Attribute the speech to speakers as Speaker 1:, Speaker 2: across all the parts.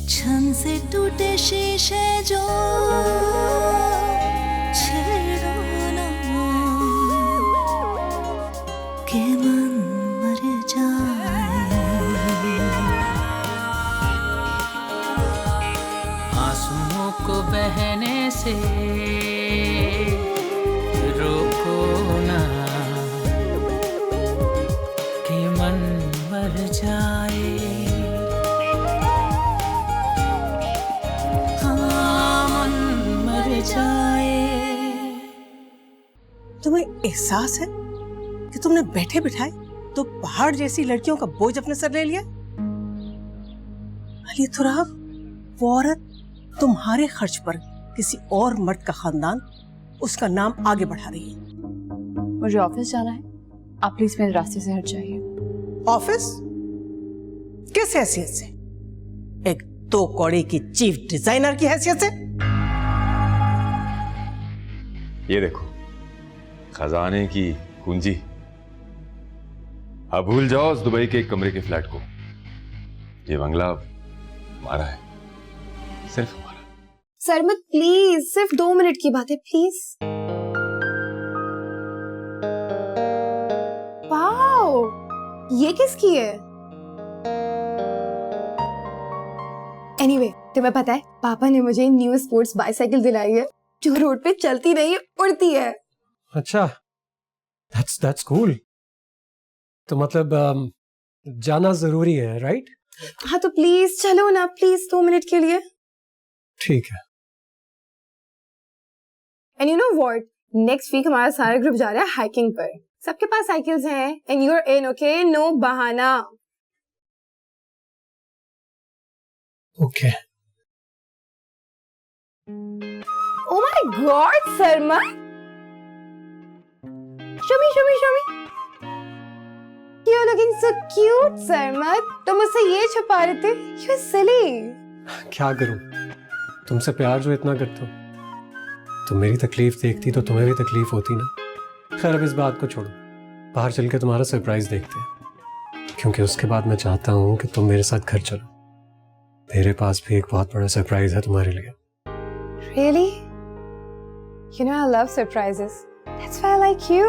Speaker 1: छन से टूटे शीशे जो छेड़ो ना के मन मर जाए।
Speaker 2: आंसुओं को बहने से रोको ना कि मन मर जाए। हाँ, मन मर जाए।
Speaker 3: तुम्हें एहसास है कि तुमने बैठे बिठाए तो पहाड़ जैसी लड़कियों का बोझ अपने सर ले लिया? अली तुराब, वो औरत तुम्हारे खर्च पर किसी और मर्द का खानदान, उसका नाम आगे बढ़ा रही है।
Speaker 4: मुझे ऑफिस जाना है, आप प्लीज मेरे रास्ते से हट जाइए।
Speaker 3: ऑफिस? किस हैसियत से? एक दो कौड़ी की चीफ डिजाइनर की हैसियत से?
Speaker 5: ये देखो, खजाने की कुंजी। अब भूल जाओ उस दुबई के एक कमरे के फ्लैट को। ये बंगला हमारा है, सिर्फ हमारा।
Speaker 6: सरमत प्लीज, सिर्फ 2 मिनट की बात है प्लीज। वाओ, ये किसकी है? एनीवे, तुम्हें पता है पापा ने मुझे न्यू स्पोर्ट्स बाइसाइकिल दिलाई है जो रोड पे चलती नहीं उड़ती है।
Speaker 7: अच्छा, that's cool। तो मतलब जाना जरूरी है, राइट?
Speaker 6: हाँ तो प्लीज चलो ना, प्लीज 2 मिनट के लिए।
Speaker 7: ठीक है।
Speaker 6: And you know what, next week हमारा सारा ग्रुप जा रहा है हाइकिंग पर। सबके पास साइकिल्स हैं and you are in, okay? No बहाना।
Speaker 7: Okay.
Speaker 6: Oh my God, Sarma! Show me. You're looking so cute, Sarma. तुम मुझसे ये छुपा रहे थे? You're silly.
Speaker 7: क्या करूं? तुमसे प्यार जो इतना करता हूं, तुम मेरी तकलीफ देखती तो तुम्हें भी तकलीफ होती ना। खैर अब इस बात को छोड़ो, बाहर चल के तुम्हारा सरप्राइज देखते हैं, क्योंकि उसके बाद मैं चाहता हूं कि तुम मेरे साथ घर चलो। मेरे पास भी एक बहुत बड़ा सरप्राइज है तुम्हारे लिए।
Speaker 6: Really? You know I love surprises. That's why I like you.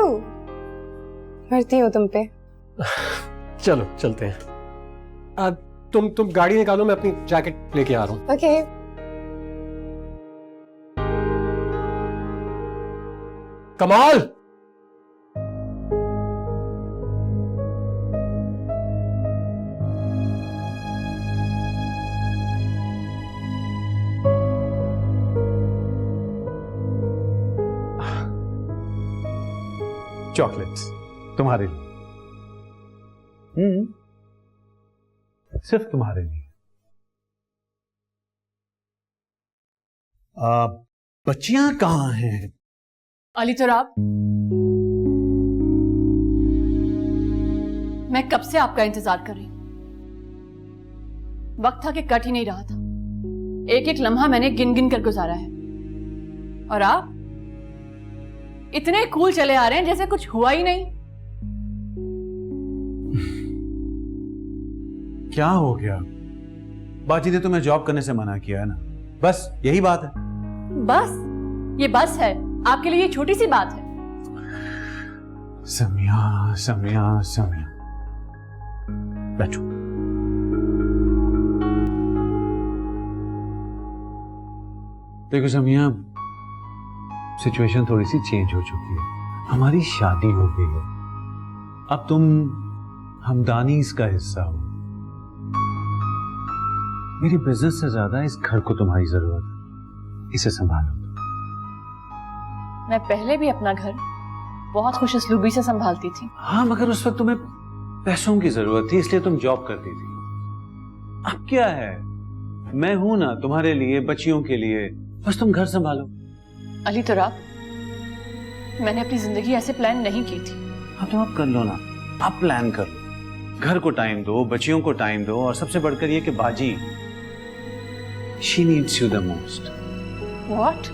Speaker 6: मरती हूँ तुम पे।
Speaker 7: चलो चलते हैं। तुम गाड़ी निकालो, मैं अपनी जैकेट लेके आ रहा हूँ।
Speaker 6: Okay.
Speaker 7: कमाल,
Speaker 8: चॉकलेट्स तुम्हारे लिए। सिर्फ तुम्हारे लिए। बच्चियां कहाँ हैं?
Speaker 4: अली तुराब, मैं कब से आपका इंतजार कर रही हूं। वक्त था कि कट ही नहीं रहा था। एक एक लम्हा मैंने गिन गिन कर गुजारा है, और आप इतने कूल चले आ रहे हैं जैसे कुछ हुआ ही नहीं।
Speaker 8: क्या हो गया? बाजी ने तुम्हें जॉब करने से मना किया है ना, बस यही बात है।
Speaker 4: बस ये बस है? आपके लिए ये छोटी सी बात है।
Speaker 8: समिया बैठो। देखो समिया, सिचुएशन थोड़ी सी चेंज हो चुकी है। हमारी शादी हो गई है, अब तुम हमदानी इसका हिस्सा हो। मेरी बिजनेस से ज्यादा इस घर को तुम्हारी जरूरत है, इसे संभालो।
Speaker 4: मैं पहले भी अपना घर बहुत खुशउस्लूबी से संभालती थी।
Speaker 8: हाँ, मगर उस वक्त तुम्हें पैसों की जरूरत थी, इसलिए तुम जॉब करती थी। अब क्या है, मैं हूं ना तुम्हारे लिए, बच्चियों के लिए, बस तुम घर संभालो।
Speaker 4: अली तुराब, मैंने अपनी जिंदगी ऐसे प्लान नहीं की थी।
Speaker 8: हाँ तो आप कर लो ना, आप प्लान कर लो। घर को टाइम दो, बच्चियों को टाइम दो, और सबसे बढ़कर ये कि बाजी, she needs you the most.
Speaker 4: What?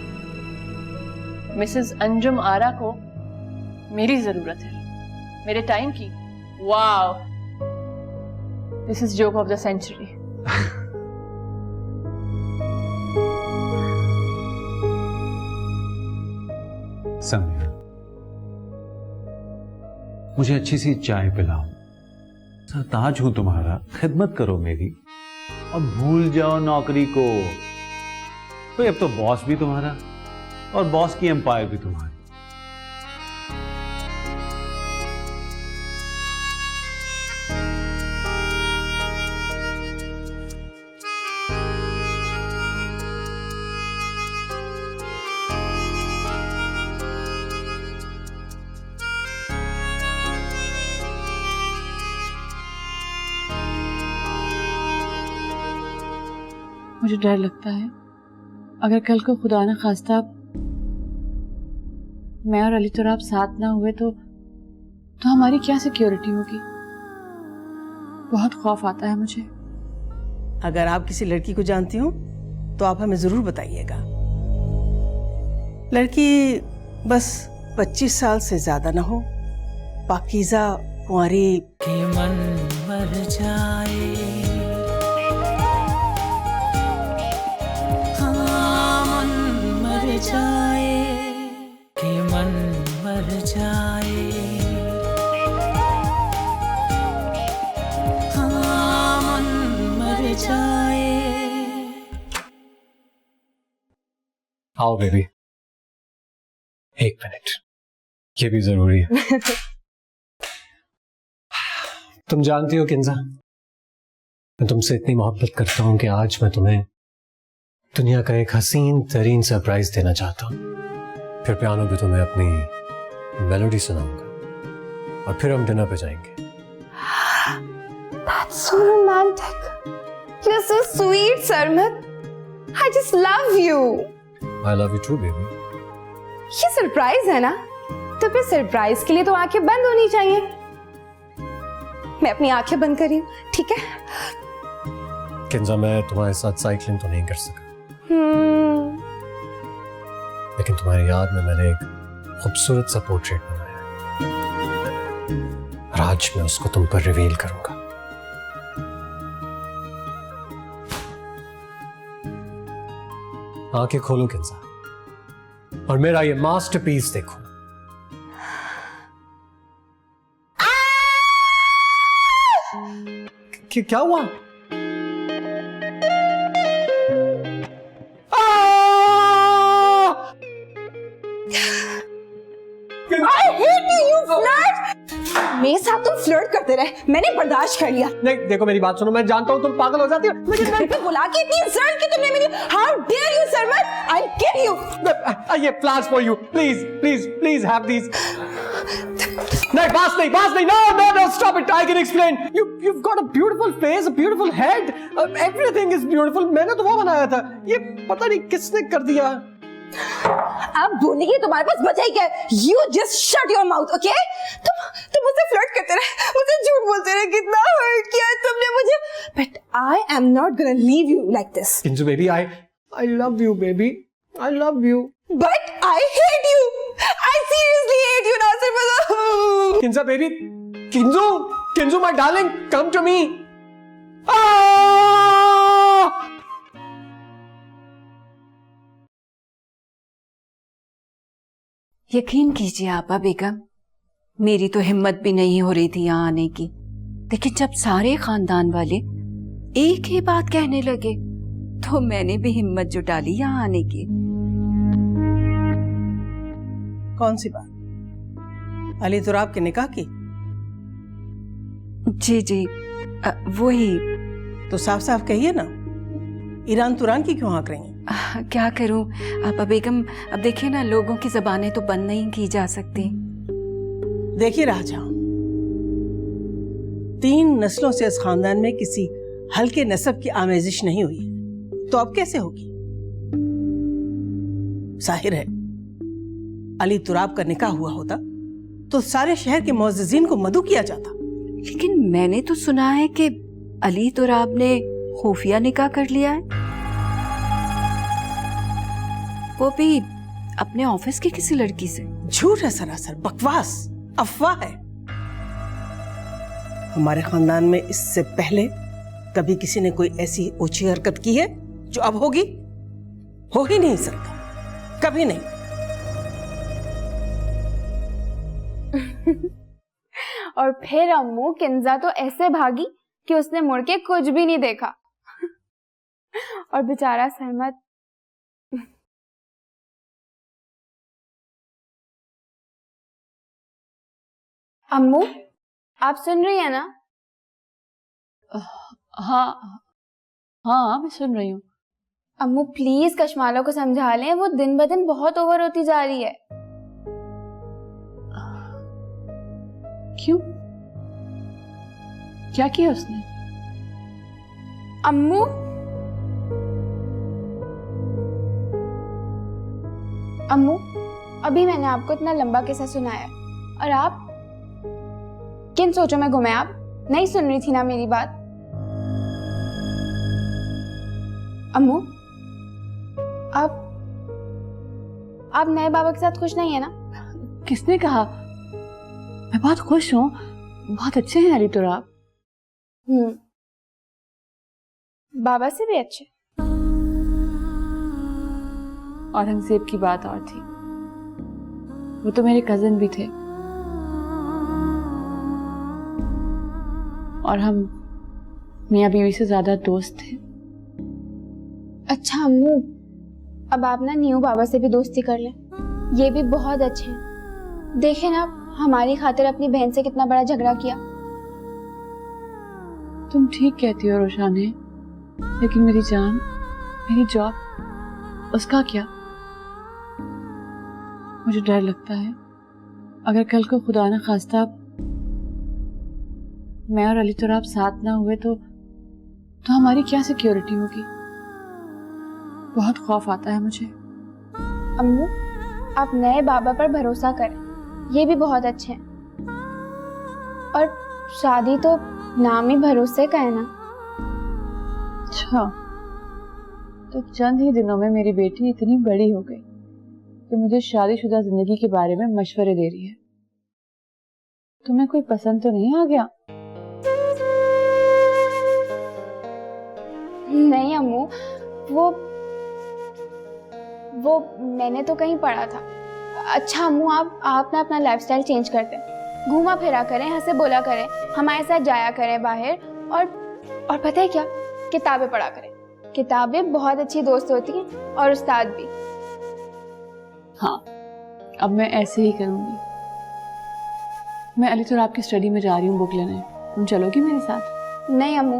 Speaker 4: Mrs Anjum Ara को मेरी जरूरत है, मेरे टाइम की? Wow, this is joke of the century.
Speaker 8: Samiya, मुझे अच्छी सी चाय पिलाओ, सरताज हूं तुम्हारा, खिदमत करो मेरी और भूल जाओ नौकरी को। तो अब तो बॉस भी तुम्हारा और बॉस की एम्पायर भी तुम्हारी।
Speaker 4: मुझे डर लगता है अगर कल को खुदा न खास्ता मैं और अली तुराब साथ ना हुए तो हमारी क्या सिक्योरिटी होगी। बहुत खौफ आता है मुझे।
Speaker 3: अगर आप किसी लड़की को जानती हो तो आप हमें जरूर बताइएगा। लड़की बस 25 साल से ज्यादा ना हो, पाकीज़ा, कुंवारी।
Speaker 2: कि मन मर जाए, हाँ मन मर जाए, कि मन मर जाए, हाँ मन मर जाए।
Speaker 7: आओ बेबी, एक मिनट, ये भी जरूरी है। तुम जानती हो किंजा, मैं तुमसे इतनी मोहब्बत करता हूं कि आज मैं तुम्हें दुनिया का एक हसीन तरीन सरप्राइज देना चाहता हूं। फिर पियानो पे तुम्हें अपनी मेलोडी सुनाऊंगा और फिर हम डिनर पे जाएंगे।
Speaker 6: That's so romantic. You're so sweet, Sarmat. I just love you.
Speaker 7: I love you too, baby.
Speaker 6: ये सरप्राइज है ना, तो फिर सरप्राइज के लिए तो आंखें बंद होनी चाहिए। मैं अपनी आंखें बंद कर रही हूँ, ठीक है?
Speaker 7: किंजा, मैं तुम्हारे साथ साइकिलिंग तो नहीं कर सका, लेकिन तुम्हारी याद में मैंने एक खूबसूरत सा पोर्ट्रेट बनाया है और आज मैं उसको तुम पर रिवील करूंगा। आंखें खोलो किंजा और मेरा ये मास्टरपीस देखो। क्या हुआ?
Speaker 6: I hate you, you flirt! मेरे साथ तुम फ्लर्ट करते रहे, मैंने बर्दाश्त कर लिया।
Speaker 7: नहीं, देखो मेरी बात सुनो, मैं जानता हूँ तुम पागल हो जाती हो।
Speaker 6: मुझे घर पे बुला के इतनी इंसल्ट की तुमने मेरी। How dare you, Sarmat? I'll kill you.
Speaker 7: ये flowers for you. Please, please, please have these. नहीं, बास नहीं. No, stop it. I can explain. You've got a beautiful face, a beautiful head. Everything is beautiful. मैंने तो वो बनाया था। ये पता नहीं किसने कर दिया।
Speaker 6: आप बोलने की तुम्हारे पास बचा ही क्या? You just shut your mouth, okay? तुम मुझसे फ्लर्ट करते रहे, मुझसे झूठ बोलते रहे, कितना हर्ट किया तुमने मुझे। But I am not gonna leave you like this.
Speaker 7: Kinzu baby, I love you, baby. I love you.
Speaker 6: But I hate you. I seriously hate you, Nasir.
Speaker 7: Kinza baby, Kinzu, my darling, come to me.
Speaker 9: यकीन कीजिए आपा बेगम, मेरी तो हिम्मत भी नहीं हो रही थी यहाँ आने की, लेकिन जब सारे खानदान वाले एक ही बात कहने लगे तो मैंने भी हिम्मत जुटा ली यहाँ आने की।
Speaker 3: कौन सी बात? अली तुराब के निकाह की?
Speaker 9: जी, वही।
Speaker 3: तो साफ साफ कहिए ना, ईरान तुरान की क्यों हाँक रही हैं?
Speaker 9: क्या करूं आपा बेगम, अब देखिए ना, लोगों की जबानें तो बंद नहीं की जा सकती।
Speaker 3: देखिए राजा, 3 नस्लों से इस खानदान में किसी हल्के नस्ब की आमेजिश नहीं हुई है, तो अब कैसे होगी? जाहिर है अली तुराब का निकाह हुआ होता तो सारे शहर के मुअज्जिजीन को मदऊ किया जाता।
Speaker 9: लेकिन मैंने तो सुना है कि अली तुराब ने खुफिया निकाह कर लिया है, वो भी अपने ऑफिस की किसी लड़की से।
Speaker 3: झूठ है सरासर, बकवास, अफवाह है। हमारे खानदान में इससे पहले कभी किसी ने कोई ऐसी ऊंची हरकत की है जो अब होगी? हो ही नहीं सकता, कभी नहीं।
Speaker 10: और फिर अम्मू किंजा तो ऐसे भागी कि उसने मुड़ के कुछ भी नहीं देखा। और बेचारा सरमत अम्मू आप सुन रही है ना?
Speaker 4: हाँ हाँ मैं सुन रही हूँ।
Speaker 10: अम्मू प्लीज कशमाला को समझा लें, वो दिन ब दिन बहुत ओवर होती जा रही है।
Speaker 4: क्यों? क्या किया उसने?
Speaker 10: अम्मू अम्मू अभी मैंने आपको इतना लंबा किस्सा सुनाया और आप किन सोचों में घूमे? आप नहीं सुन रही थी ना मेरी बात? अम्मू आप नए बाबा के साथ खुश नहीं है ना?
Speaker 4: किसने कहा? मैं बहुत खुश हूँ, बहुत अच्छे हैं अली तुराब।
Speaker 10: बाबा से भी अच्छे।
Speaker 4: औरंगजेब की बात और थी, वो तो मेरे कजिन भी थे और हम मियाँ बीवी से ज्यादा दोस्त थे।
Speaker 10: अच्छा अम्मू, अब आप ना न्यू बाबा से भी दोस्ती कर लें, ये भी बहुत अच्छे हैं। देखें ना हमारी खातिर अपनी बहन से कितना बड़ा झगड़ा किया।
Speaker 4: तुम ठीक कहती हो रोशाने, लेकिन मेरी जान, मेरी जॉब, उसका क्या? मुझे डर लगता है अगर कल को खुदा न खास्ता मैं और अली तुराब साथ ना हुए तो हमारी क्या सिक्योरिटी होगी? बहुत खौफ आता है मुझे।
Speaker 10: अम्मू आप नए बाबा पर भरोसा करें, ये भी बहुत अच्छे हैं। और शादी तो नाम ही भरोसे का है ना।
Speaker 4: अच्छा, तो चंद ही दिनों में मेरी बेटी इतनी बड़ी हो गई कि मुझे शादीशुदा जिंदगी के बारे में मशवरे दे रही है। तुम्हें कोई पसंद तो नहीं आ गया?
Speaker 10: नहीं अम्मू, वो मैंने तो कहीं पढ़ा था। अच्छा अम्मू आप ना अपना लाइफस्टाइल चेंज करते हैं, घूमा फिरा करें, हंसे बोला करें, हमारे साथ जाया करें बाहर, और पता है क्या, किताबें पढ़ा करें। किताबें बहुत अच्छी दोस्त होती हैं और उस्ताद भी।
Speaker 4: हाँ, अब मैं ऐसे ही करूंगी। मैं अली तुराब की स्टडी में जा रही हूँ बुक लेने, तुम चलोगी मेरे साथ?
Speaker 10: नहीं अम्मू,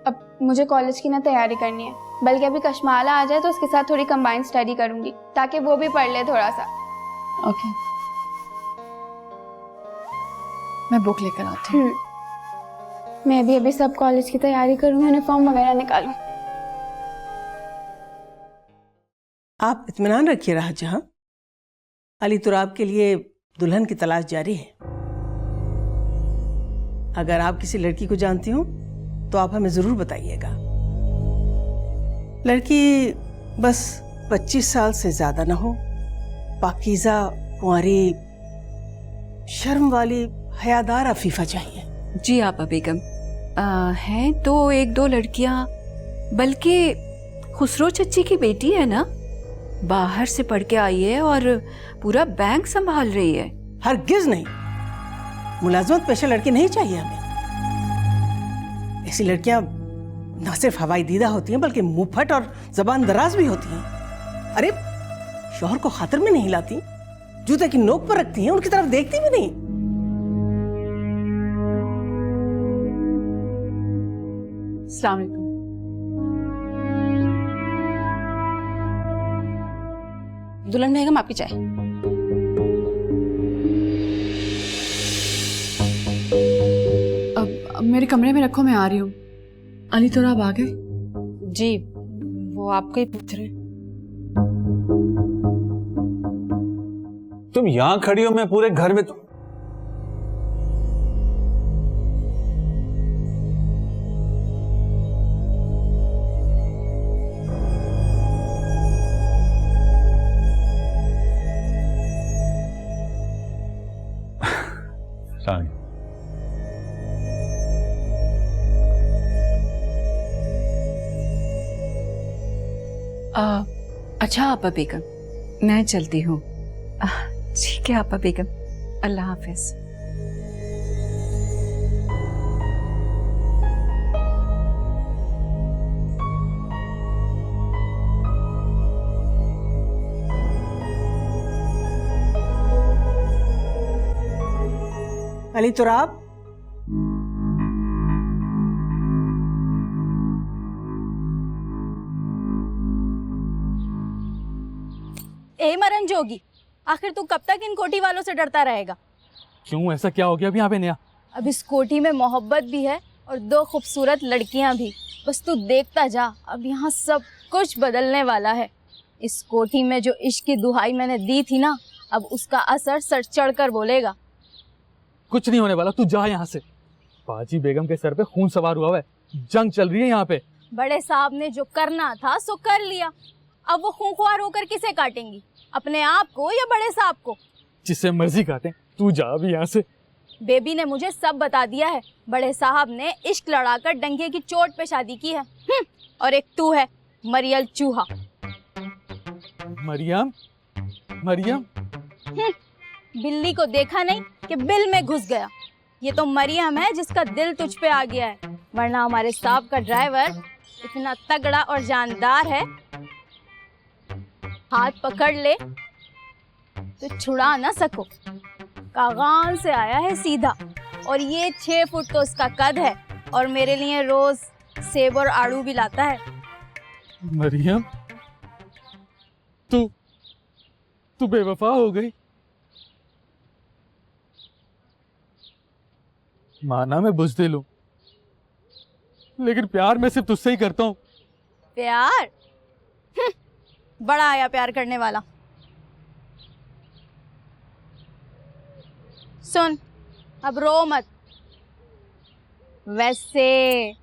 Speaker 10: अब मुझे कॉलेज की ना तैयारी करनी है, बल्कि अभी कशमाला आ जाए तो उसके साथ थोड़ी कंबाइंड स्टडी करूंगी ताकि वो भी पढ़ ले थोड़ा सा।
Speaker 4: ओके, मैं बुक लेकर आती हूँ।
Speaker 10: मैं भी अभी सब कॉलेज की तैयारी करूँ, यूनिफॉर्म वगैरह निकालूं।
Speaker 3: आप इत्मीनान रखिए राह जहां, अली तुराब के लिए दुल्हन की तलाश जारी है। अगर आप किसी लड़की को जानती हो तो आप हमें जरूर बताइएगा। लड़की बस 25 साल से ज्यादा ना हो, पाकीज़ा, कुंवारी, शर्म वाली, हयादार अफीफा चाहिए।
Speaker 9: जी आपा बेगम, हैं तो एक दो लड़कियां, बल्कि खुसरो चच्ची की बेटी है ना, बाहर से पढ़ के आई है और पूरा बैंक संभाल रही है।
Speaker 3: हरगिज नहीं, मुलाजमत पेशा लड़की नहीं चाहिए हमें। ऐसी लड़कियां न सिर्फ हवाई दीदा होती हैं बल्कि मुंहफट और जबान दराज भी होती हैं। अरे शौहर को खातिर में नहीं लाती, जूते की नोक पर रखती हैं, उनकी तरफ देखती भी नहीं।
Speaker 4: अस्सलाम वालेकुम।
Speaker 6: दुल्हन बेगम आपकी चाय।
Speaker 4: अब मेरे कमरे में रखो, मैं आ रही हूँ। अली तुराब आ गए?
Speaker 6: जी, वो आपको ही पूछ रहे।
Speaker 8: तुम यहां खड़ी हो, मैं पूरे घर में
Speaker 9: अच्छा आपा बेगम, मैं चलती हूँ। ठीक है आपा बेगम, अल्लाह हाफिज।
Speaker 3: अली तुराब,
Speaker 11: ए मरन जोगी, आखिर तू कब तक इन कोठी वालों से डरता रहेगा?
Speaker 12: क्यों, ऐसा क्या हो गया अब यहाँ पे नया?
Speaker 11: अब इस कोठी में मोहब्बत भी है और 2 खूबसूरत लड़कियां भी। बस तू देखता जा, अब यहाँ सब कुछ बदलने वाला है। इस कोठी में जो इश्क की दुहाई मैंने दी थी ना, अब उसका असर सर चढ़ कर बोलेगा।
Speaker 12: कुछ नहीं होने वाला, तू जा यहाँ से। बाजी बेगम के सर पे खून सवार हुआ है, जंग चल रही है यहाँ पे।
Speaker 11: बड़े साहब ने जो करना था सो कर लिया, अब वो खूंखार होकर किसे काटेंगी, अपने आप को या बड़े साहब को?
Speaker 12: जिससे मर्जी काटे, तू जा अभी यहाँ से।
Speaker 11: बेबी ने मुझे सब बता दिया है। बड़े साहब ने इश्क लड़ाकर डंके की चोट पे शादी की है। और एक तू है, मरियल चूहा।
Speaker 12: मरियम? मरियम?
Speaker 11: बिल्ली को देखा नहीं कि बिल में घुस गया। ये तो मरियम है जिसका दिल तुझ पे आ गया है, वरना हमारे साहब का ड्राइवर इतना तगड़ा और जानदार है, हाथ पकड़ ले तो छुड़ा ना सको। कागान से आया है सीधा, और ये 6 फुट तो उसका कद है, और मेरे लिए रोज सेब और आड़ू भी लाता है।
Speaker 12: मरियम, तू बेवफा हो गई। माना मैं बुज़दिल हूं, लेकिन प्यार मैं सिर्फ तुझसे ही करता हूँ।
Speaker 11: प्यार? बड़ा आया प्यार करने वाला। सुन, अब रो मत। वैसे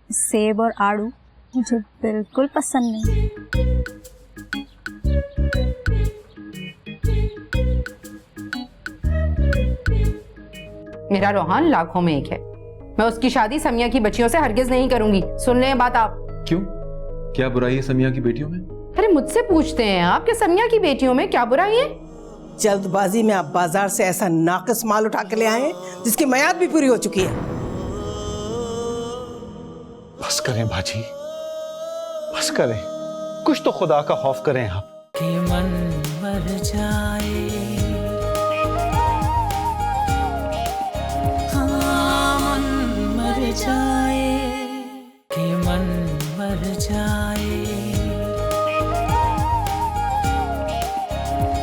Speaker 11: सेब और आड़ू मुझे बिल्कुल पसंद नहीं।
Speaker 13: मेरा रोहान लाखों में एक है। मैं उसकी शादी समिया की बच्चियों से हरगिज नहीं करूंगी। सुन ले बात आप।
Speaker 5: क्यों, क्या बुराई है समिया की बेटियों में?
Speaker 13: अरे मुझसे पूछते हैं आप कि समिया की बेटियों में क्या बुराई है?
Speaker 3: जल्दबाजी में आप बाजार से ऐसा नाकिस माल उठा के ले आए जिसकी मियाद भी पूरी हो चुकी है।
Speaker 8: बस करें बाजी, बस करें, कुछ तो खुदा का खौफ करें आप।
Speaker 2: कि मन मर जाए, हाँ मन मर जाए, कि मन मर जाए,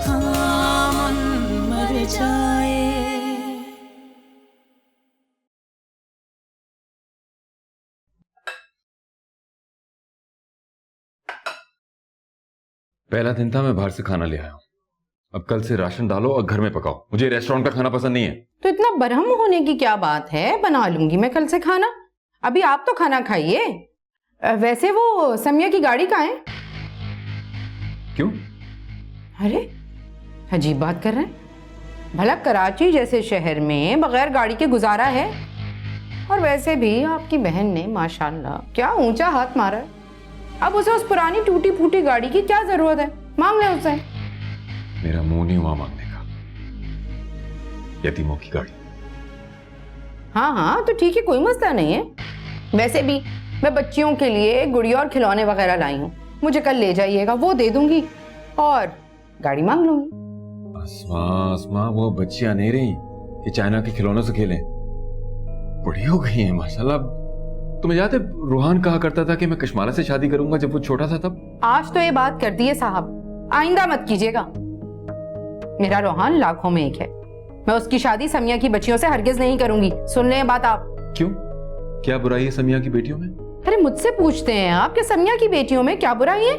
Speaker 2: हाँ मन मर जाए।
Speaker 5: पहला दिन था, मैं बाहर से खाना ले आया हूँ। अब कल से राशन डालो और घर में पकाओ। मुझे रेस्टोरेंट का खाना पसंद नहीं है।
Speaker 13: तो इतना बरहम होने की क्या बात है, बना लूंगी मैं कल से खाना। अभी आप तो खाना खाइए। वैसे वो समिया की गाड़ी कहाँ है?
Speaker 5: क्यों?
Speaker 13: अरे अजीब बात कर रहे हैं। भला कराची जैसे शहर में बगैर गाड़ी के गुजारा है? और वैसे भी आपकी बहन ने माशाल्लाह क्या ऊंचा हाथ मारा है। अब उसे उस पुरानी टूटी फूटी गाड़ी की क्या जरूरत है? मांग ले उससे।
Speaker 5: मेरा मुंह नहीं हुआ मांगने का। यतीमों की गाड़ी।
Speaker 13: हाँ हाँ तो ठीक है, कोई मसला नहीं है। वैसे भी मैं बच्चियों के लिए गुड़िया और खिलौने वगैरह लाई हूँ, मुझे कल ले जाइएगा, वो दे दूंगी और गाड़ी मांग लूंगी।
Speaker 5: अस्मा, वो बच्चियां नहीं रही कि चाइना के खिलौनों से खेलें। बड़ी हो गई है माशाल्लाह। तुम्हें याद है रूहान कहा करता था कि मैं कश्माला से शादी करूंगा जब वो छोटा था तब?
Speaker 13: आज तो ये बात कर दी है साहब, आइंदा मत कीजिएगा। मेरा रूहान लाखों में एक है। मैं उसकी शादी समिया की बच्चियों से हरगिज नहीं करूंगी। सुन ले बात आप।
Speaker 5: क्यों, क्या बुराई है समिया की बेटियों में?
Speaker 13: अरे मुझसे पूछते हैं आप कि समिया की बेटियों में क्या बुराई है?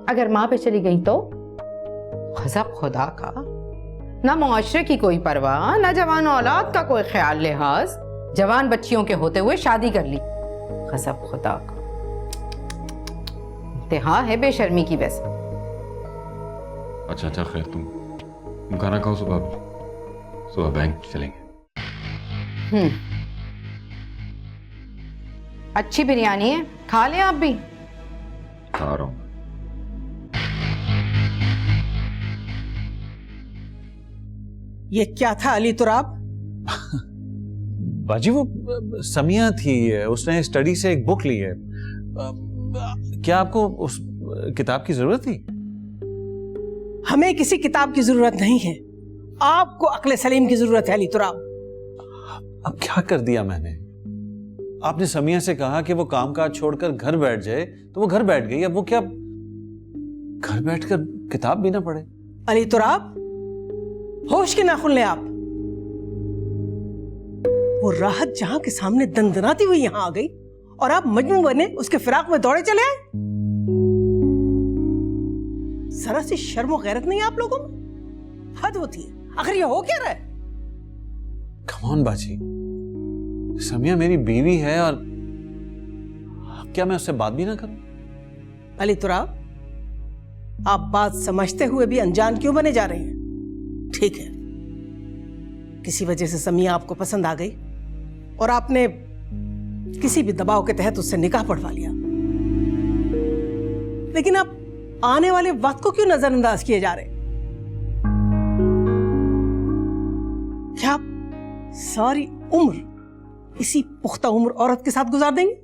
Speaker 13: अगर माँ पे चली गई तो गज़ब खुदा का। ना मुआशरे की कोई परवाह, ना जवान औलाद का कोई ख्याल लिहाज, जवान बच्चियों के होते हुए शादी कर ली। गज़ब खुदा का। इंतहा है बेशर्मी की। वैसे
Speaker 5: अच्छा खैर, तुम खाना खाओ, सुबह बैंक चलेंगे।
Speaker 13: अच्छी बिरयानी है, खा लें आप भी।
Speaker 5: खा रहा हूँ।
Speaker 3: ये क्या था अली तुराब?
Speaker 8: बाजी वो समिया थी, उसने स्टडी से एक बुक ली है। क्या आपको उस किताब की जरूरत थी?
Speaker 3: हमें किसी किताब की जरूरत नहीं है, आपको अक्ल सलीम की जरूरत है अली तुराब।
Speaker 8: अब क्या कर दिया मैंने? आपने समिया से कहा कि वो कामकाज छोड़कर घर बैठ जाए, तो वो घर बैठ गई। अब वो क्या घर बैठकर किताब भी ना पढ़े?
Speaker 3: अली तुराब, होश के नाखुन ले आप। वो राहत जहां के सामने दंदनाती हुई यहां आ गई और आप मजनू बने उसके फिराक में दौड़े चले आए। जरा सी शर्म और गैरत नहीं है आप लोगों में? हद होती है। आखिर ये हो क्या रहा है?
Speaker 8: कम ऑन बाजी, समिया मेरी बीवी है और क्या मैं उससे बात भी ना करूं?
Speaker 3: अली तुराब, आप बात समझते हुए भी अनजान क्यों बने जा रहे हैं? ठीक है, किसी वजह से समिया आपको पसंद आ गई और आपने किसी भी दबाव के तहत उससे निकाह पढ़वा लिया, लेकिन आप आने वाले वक्त को क्यों नजरअंदाज किए जा रहे? क्या आप सारी उम्र इसी पुख्ता उम्र औरत के साथ गुजार देंगे?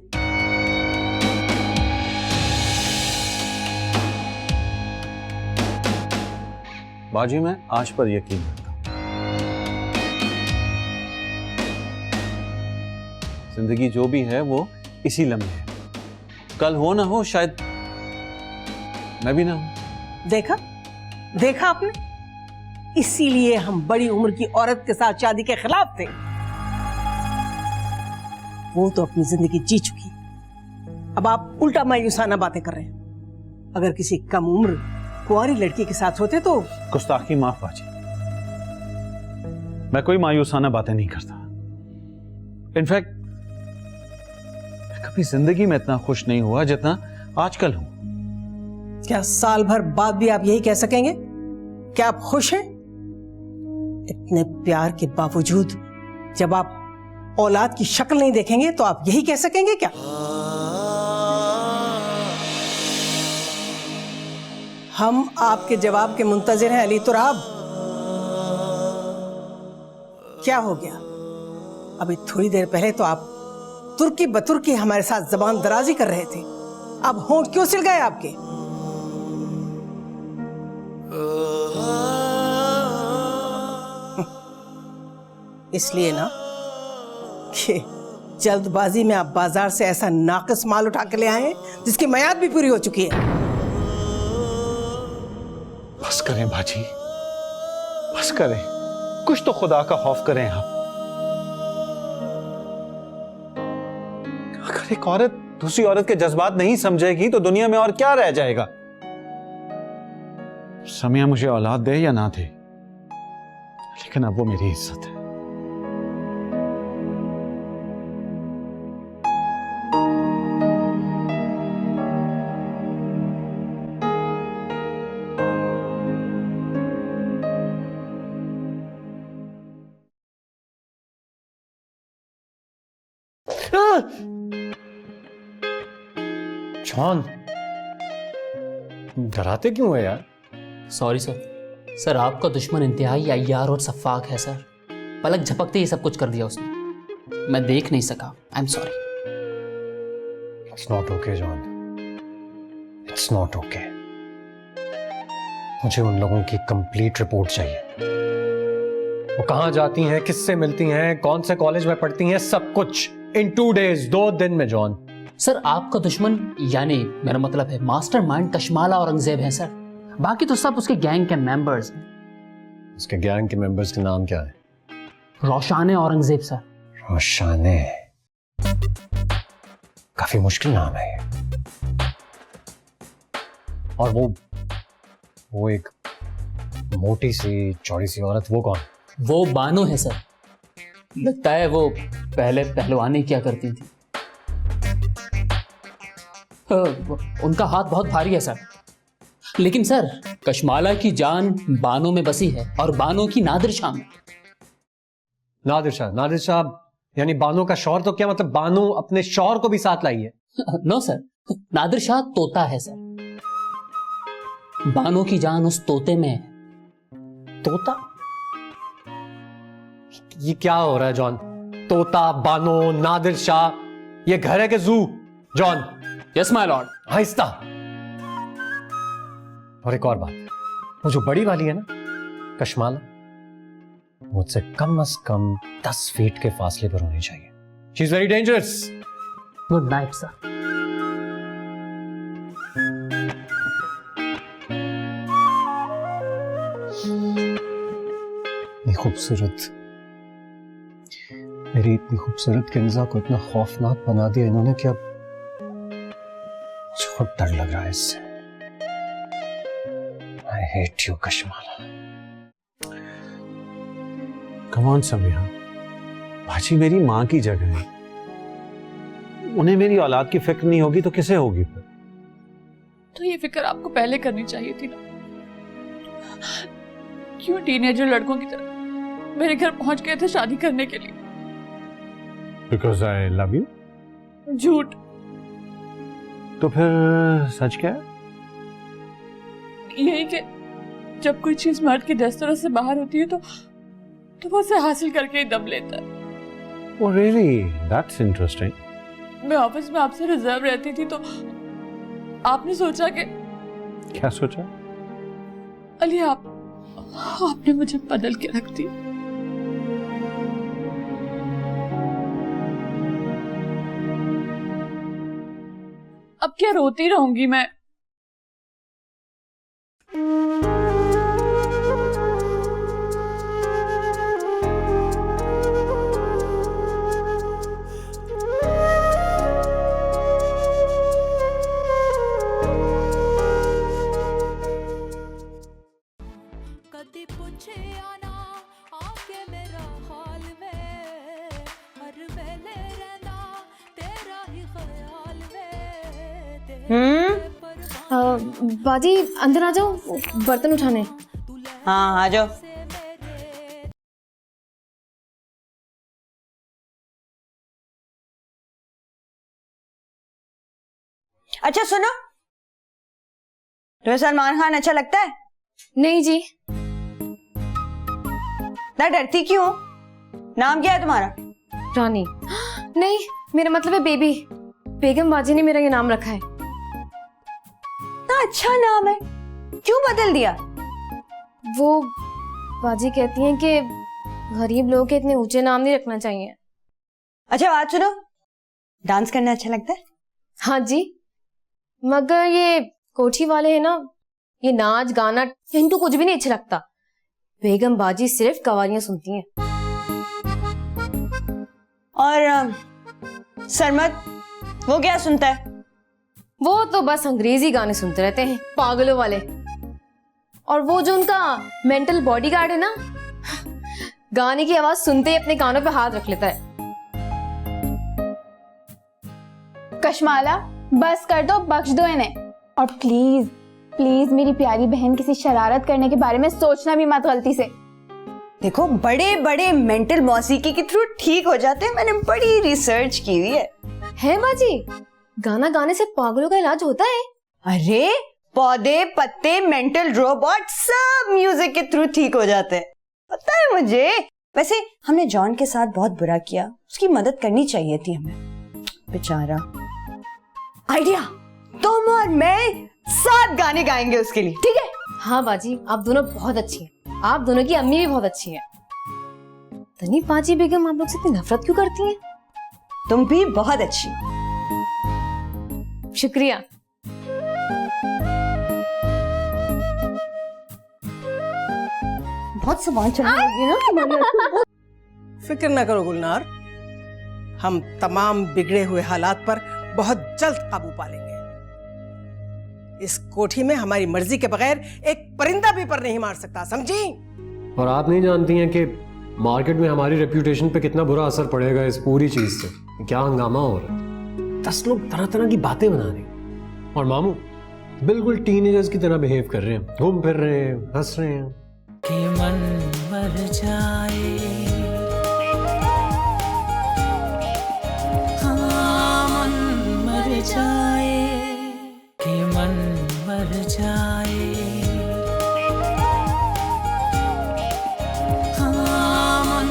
Speaker 8: बाजी मैं आज पर यकीन करता हूं। जिंदगी जो भी है वो इसी लम्हे है, कल हो ना हो, शायद मैं भी ना हूं।
Speaker 3: देखा देखा आपने, इसीलिए हम बड़ी उम्र की औरत के साथ शादी के खिलाफ थे। वो तो अपनी जिंदगी जी चुकी, अब आप उल्टा मायूसाना बातें कर रहे हैं। अगर किसी कम उम्र कुंवारी लड़की के साथ होते तो।
Speaker 8: गुस्ताखी माफ बाजी, मैं कोई मायूसाना बातें नहीं करता। इनफैक्ट मैं कभी जिंदगी में इतना खुश नहीं हुआ जितना आजकल हूं।
Speaker 3: क्या साल भर बाद भी आप यही कह सकेंगे? क्या आप खुश हैं? इतने प्यार के बावजूद जब आप औलाद की शक्ल नहीं देखेंगे तो आप यही कह सकेंगे क्या? हम आपके जवाब के मुंतजिर हैं अली तुराब। क्या हो गया? अभी थोड़ी देर पहले तो आप तुर्की बतुर्की हमारे साथ जबान दराजी कर रहे थे, अब होंठ क्यों सिल गए आपके? इसलिए ना कि जल्दबाजी में आप बाजार से ऐसा नाकिस माल उठा के ले आए हैं जिसकी मियाद भी पूरी हो चुकी है।
Speaker 8: बस करें बाजी, बस करें, कुछ तो खुदा का खौफ करें आप। अगर एक औरत दूसरी औरत के जज्बात नहीं समझेगी तो दुनिया में और क्या रह जाएगा? समिया मुझे औलाद दे या ना दे, लेकिन अब वो मेरी इज्जत है।
Speaker 7: जॉन, डराते क्यों है यार?
Speaker 2: सॉरी सर, आपका दुश्मन इंतहाई अय्यार और सफाक है सर। पलक झपकते ही सब कुछ कर दिया उसने, मैं देख नहीं सका। I am sorry.
Speaker 7: It's not okay John, it's not okay. मुझे उन लोगों की कंप्लीट रिपोर्ट चाहिए। वो कहाँ जाती हैं, किससे मिलती हैं, कौन से कॉलेज में पढ़ती हैं, सब कुछ इन 2 days, 2 दिन में जॉन।
Speaker 2: सर आपका दुश्मन यानी मेरा मतलब है मास्टरमाइंड कशमाला औरंगजेब है सर, बाकी तो सब उसके गैंग के मेंबर्स हैं।
Speaker 7: उसके गैंग के मेंबर्स के नाम क्या है?
Speaker 2: रोशाने औरंगजेब सर।
Speaker 7: रोशाने, काफी मुश्किल नाम है ये। और वो एक मोटी सी चौड़ी सी औरत, वो कौन?
Speaker 2: वो बानो है सर, लगता है वो पहले पहलवानी क्या करती थी। उनका हाथ बहुत भारी है सर, लेकिन सर कशमाला की जान बानो में बसी है और बानो की नादिर शाह में।
Speaker 7: नादिर शाह यानी बानो का शौहर? तो क्या मतलब बानो अपने शौहर को भी साथ लाई है?
Speaker 2: नो सर, नादिर शाह तोता है सर, बानो की जान उस तोते में है।
Speaker 7: तोता? ये क्या हो रहा है जॉन? तोता, बानो, नादिर शाह, ये घर है कि जू? जॉन।
Speaker 2: Yes my Lord.
Speaker 7: आहिस्ता। और एक और बात, वो जो बड़ी वाली है ना कशमाला, मुझसे कम से कम 10 फीट के फासले पर होनी चाहिए। She is very dangerous.
Speaker 2: Good night sir.
Speaker 7: इतनी खूबसूरत, मेरी इतनी खूबसूरत किंजा को इतना खौफनाक बना दिया इन्होंने कि अब मुझे खुद डर लग रहा है इससे। I hate you Kashmala.
Speaker 8: Come on Samiya, भाजी मेरी माँ की जगह है, उन्हें मेरी औलाद की फिक्र नहीं होगी तो किसे होगी फिर?
Speaker 4: तो ये फिक्र आपको पहले करनी चाहिए थी ना। क्यों टीनेजर लड़कों की तरह मेरे घर पहुंच गए थे शादी करने के लिए?
Speaker 8: Because I love you.
Speaker 4: झूठ।
Speaker 8: तो फिर सच क्या है?
Speaker 4: यही कि जब कोई चीज मर्द की दस्तरस से बाहर होती है तो वो उसे हासिल करके ही दम लेता है।
Speaker 8: Oh really? That's interesting.
Speaker 4: मैं ऑफिस में आपसे रिजर्व रहती थी तो आपने सोचा कि
Speaker 8: क्या सोचा?
Speaker 4: अली आपने मुझे बदल के रख दी। अब क्या रोती रहूंगी मैं?
Speaker 11: बाजी अंदर आ जाओ, बर्तन उठाने।
Speaker 6: हाँ आ जाओ। अच्छा सुनो, तुम्हें सलमान खान अच्छा लगता है?
Speaker 11: नहीं जी।
Speaker 6: ना डरती क्यों? नाम क्या है तुम्हारा?
Speaker 11: रानी। नहीं, मेरा मतलब है बेबी। बेगम बाजी ने मेरा ये नाम रखा है।
Speaker 6: ना अच्छा नाम है, क्यों बदल दिया?
Speaker 11: वो बाजी कहती हैं कि गरीब लोगों के इतने ऊंचे नाम नहीं रखना चाहिए।
Speaker 6: अच्छा बात सुनो, डांस करना अच्छा लगता है?
Speaker 11: हाँ जी, मगर ये कोठी वाले हैं ना, ये नाच गाना इनको कुछ भी नहीं अच्छा लगता। बेगम बाजी सिर्फ कवालियां सुनती हैं।
Speaker 6: और सरमत, वो क्या सुनता है?
Speaker 11: वो तो बस अंग्रेजी गाने सुनते रहते हैं, पागलों वाले। और वो जो उनका मेंटल बॉडीगार्ड है ना, गाने की आवाज सुनते ही अपने कानों पे हाथ रख लेता है।
Speaker 10: कशमाला बस कर दो, बख्श दो इन्हें। और प्लीज प्लीज मेरी प्यारी बहन, किसी शरारत करने के बारे में सोचना भी मत गलती से।
Speaker 6: देखो बड़े बड़े मेंटल मौसीकी के थ्रू ठीक हो जाते हैं, मैंने बड़ी रिसर्च की हुई है
Speaker 11: बाजी? गाना गाने से पागलों का इलाज होता है?
Speaker 6: अरे पौधे, पत्ते, मेंटल रोबोट सब म्यूजिक के थ्रू ठीक हो जाते हैं, पता है मुझे। वैसे हमने जॉन के साथ बहुत बुरा किया, उसकी मदद करनी चाहिए थी हमें, बेचारा। आइडिया, तुम और मैं साथ गाने गाएंगे उसके लिए, ठीक है?
Speaker 11: हाँ बाजी, आप दोनों बहुत अच्छी हैं। आप दोनों की अम्मी भी बहुत अच्छी है। तनी बाजी बेगम आप लोग से इतनी नफरत क्यों करती हैं?
Speaker 6: तुम भी बहुत अच्छी।
Speaker 11: शुक्रिया।
Speaker 6: बहुत सवाल चलने लगे ना तुम्हारे।
Speaker 3: फिक्र ना करो गुलनार, हम तमाम बिगड़े हुए हालात पर बहुत जल्द काबू पा लेंगे। इस कोठी में हमारी मर्जी के बगैर एक परिंदा भी पर नहीं मार सकता, समझी?
Speaker 7: और आप नहीं जानती हैं कि मार्केट में हमारी रेप्यूटेशन पे कितना बुरा असर पड़ेगा इस पूरी चीज से। क्या हंगामा हो रहा है, 10 लोग तरह तरह की बातें बना रहे हैं और मामू बिल्कुल टीनेजर्स की तरह बिहेव कर रहे हैं, घूम फिर रहे हैं, हंस रहे हैं।
Speaker 1: कि मन मर जाए, हाँ मन मर जाए, कि मन मर जाए, हाँ मन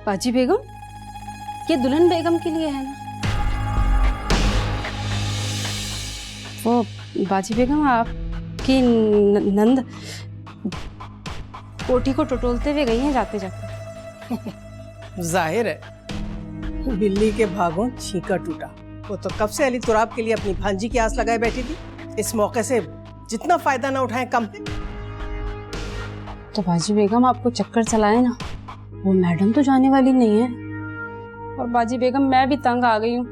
Speaker 11: बाजी बेगम, ये दुल्हन बेगम के लिए है ना? वो बाजी बेगम आपकी नंद कोठी को टटोलते हुए गई हैं जाते जाते।
Speaker 3: जाहिर है बिल्ली के भागों छींका टूटा। वो तो कब से अली तुराब के लिए अपनी भांजी की आस लगाए बैठी थी। इस मौके से जितना फायदा ना उठाए कम है।
Speaker 11: तो बाजी बेगम आपको चक्कर चलाए ना, वो मैडम तो जाने वाली नहीं है। और बाजी बेगम मैं भी तंग आ गई हूँ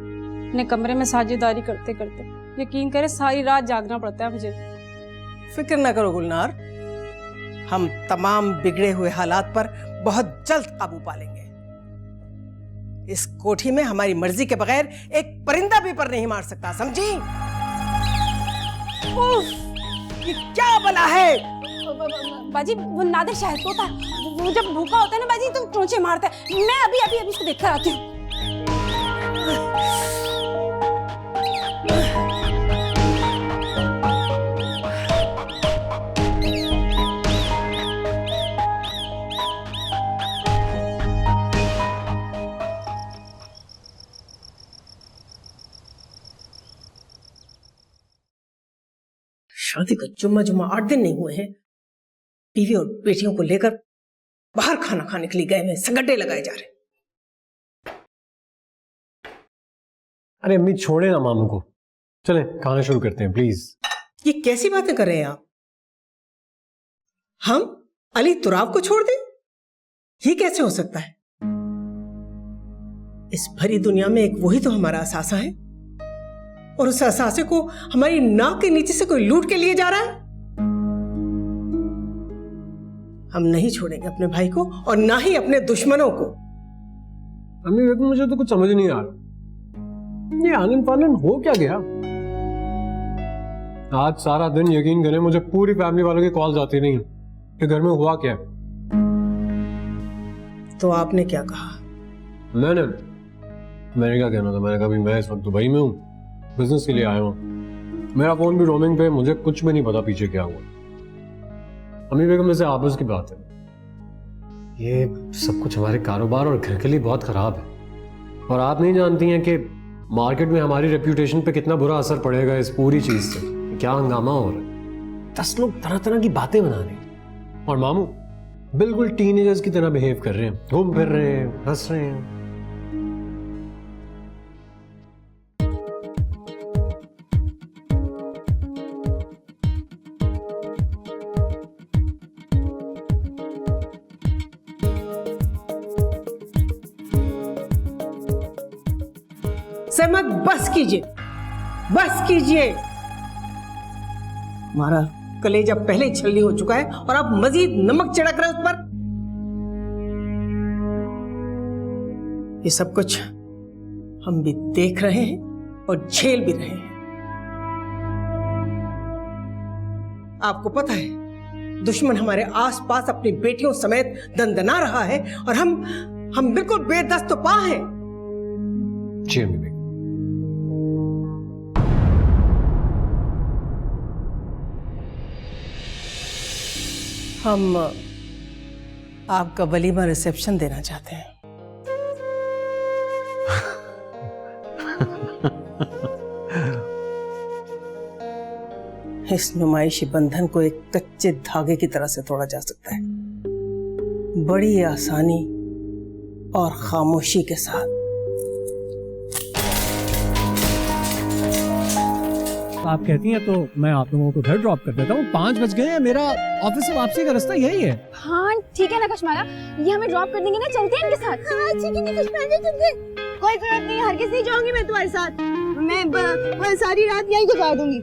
Speaker 11: अपने कमरे में साझेदारी करते करते। यकीन करे सारी रात जागना पड़ता है मुझे।
Speaker 3: फिक्र ना करो गुलनार, हम तमाम बिगड़े हुए हालात पर बहुत जल्द काबू पा लेंगे। इस कोठी में हमारी मर्जी के बगैर एक परिंदा भी पर नहीं मार सकता, समझी? उफ, ये क्या बला है?
Speaker 11: बाजी वो नादिर शायद होता है, वो जब भूखा होता है ना बाजी तो चोंचे मारता है। मैं अभी अभी अभी उसको देख कर आती हूँ।
Speaker 3: शादी का जुम्मा 8 दिन नहीं हुए हैं, बीवी और बेटियों को लेकर बाहर खाना खाने के लिए गए हैं, संगड्डे लगाए जा रहे।
Speaker 7: अरे अम्मी छोड़े ना मामू को, चले खाना शुरू करते हैं प्लीज।
Speaker 3: ये कैसी बातें कर रहे हैं आप? हम अली तुराब को छोड़ दें? ये कैसे हो सकता है? इस भरी दुनिया में एक वही तो हमारा असासा है, और उस असासे को हमारी नाक के नीचे से कोई लूट के लिए जा रहा है। हम नहीं छोड़ेंगे अपने भाई को और ना ही अपने दुश्मनों को।
Speaker 7: अम्मी देखो, मुझे तो कुछ समझ नहीं आ रहा, ये आनंद पालन हो क्या गया? आज सारा दिन यकीन करें मुझे पूरी फैमिली वालों की कॉल्स आती रही कि घर में हुआ क्या।
Speaker 3: तो आपने क्या कहा?
Speaker 7: मैंने क्या कहना था? मैंने कहा मैं इस वक्त दुबई में हूँ, बिजनेस के लिए आया हूँ, मेरा फोन भी रोमिंग पे, मुझे कुछ भी नहीं पता पीछे क्या हुआ। अम्मी बेगम में से आपस की बात है, ये सब कुछ हमारे कारोबार और घर के लिए बहुत खराब है। और आप नहीं जानती हैं कि मार्केट में हमारी रेप्यूटेशन पे कितना बुरा असर पड़ेगा इस पूरी चीज से। क्या हंगामा हो रहा है, 10 लोग तरह तरह की बातें बना रहे हैं, और मामू बिल्कुल टीनेजर्स की तरह बिहेव कर रहे हैं, घूम फिर रहे हैं, हंस रहे हैं।
Speaker 3: सहमत, बस कीजिए, बस कीजिए। हमारा कलेजा पहले ही छलनी हो चुका है और आप मजीद नमक छिड़क रहे उस पर। ये सब कुछ हम भी देख रहे हैं और झेल भी रहे हैं। आपको पता है दुश्मन हमारे आसपास अपनी बेटियों समेत दंदना रहा है और हम बिल्कुल बेदस्तपा हैं।
Speaker 7: जी अम्मी बेगम।
Speaker 3: हम आपका वलीमा रिसेप्शन देना चाहते हैं। इस नुमाइशी बंधन को एक कच्चे धागे की तरह से तोड़ा जा सकता है, बड़ी आसानी और खामोशी के साथ।
Speaker 14: आप कहती हैं तो मैं आप लोगों को घर ड्रॉप कर देता हूँ। 5 बज गए हैं, मेरा ऑफिस से वापसी का रास्ता यही है।
Speaker 10: हाँ ठीक है ना कश्मारा, ये हमें ड्रॉप कर देंगे ना, चलते हैं इनके साथ। हाँ ठीक है कश्मारा, चलते। कोई जरूरत नहीं, हर किसी जाऊंगी मैं तुम्हारे साथ। मैं सारी रात यहीं गुजार दूंगी।